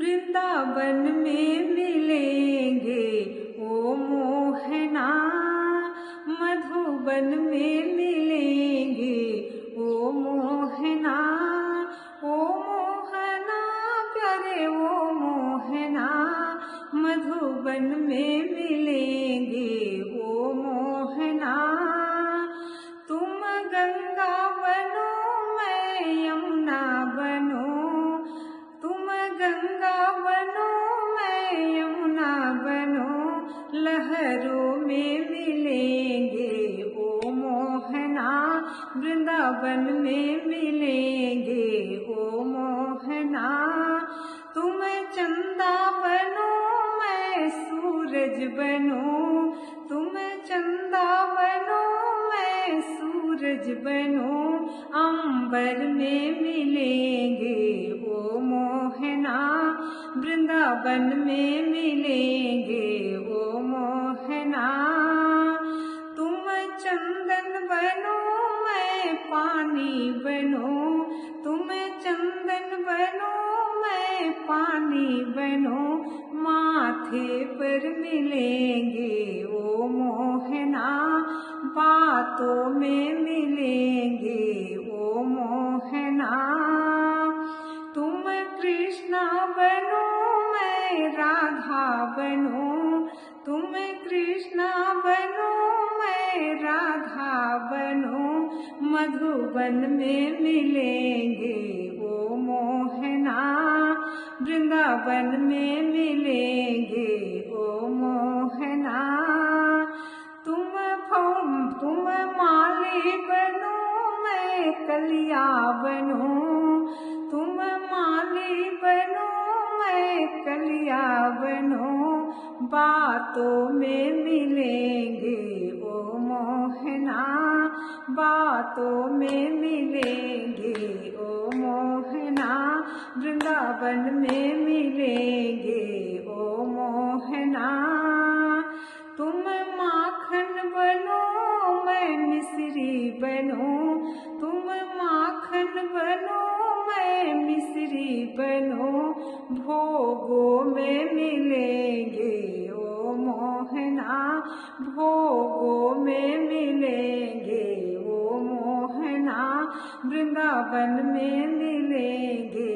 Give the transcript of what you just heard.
वृंदावन में मिलेंगे ओ मोहना, मधुबन में मिलेंगे ओ मोहना। ओ मोहना प्यारे ओ मोहना, मधुबन में मिलेंगे ओ मोहना। तुम गंगा बनो मैं यमुना बनो, तुम गंगा बनो मैं यमुना बनो, लहरों में मिलेंगे ओ मोहना, वृंदावन में मिलेंगे ओ मोहना। तुम चंदा बनो मैं सूरज बनो, तुम चंदा बनो मैं सूरज बनो, अंबर में मिलेंगे ओ मोहना, वृंदावन में मिलेंगे ओ मोहना। तुम चंदन बनो मैं पानी बनो, तुम चंदन बनो मैं पानी बनो, माथे पर मिलेंगे ओ मोहना, बातों में मिलेंगे ओ मोहना। तुम कृष्णा बनो मैं राधा बनो, तुम कृष्णा बनो मैं राधा बनो, मधुबन में मिलेंगे ओ मोहना, वृंदावन में मिलेंगे ओ मोहना। तुम माली बनो मैं कलिया बनो, तुम माली बनो मैं कलिया बनो, बातों में मिलेंगे ओ मोहना, बातों में मिलेंगे ओ मोहना, वृंदावन में मिलेंगे ओ मोहना। तुम माखन बनो मैं मिश्री बनो, तुम माखन बनो मैं मिश्री बनो, भोगों में मिलेंगे ओ मोहना, भोगों में मिलेंगे ओ मोहना, वृंदावन में मिलेंगे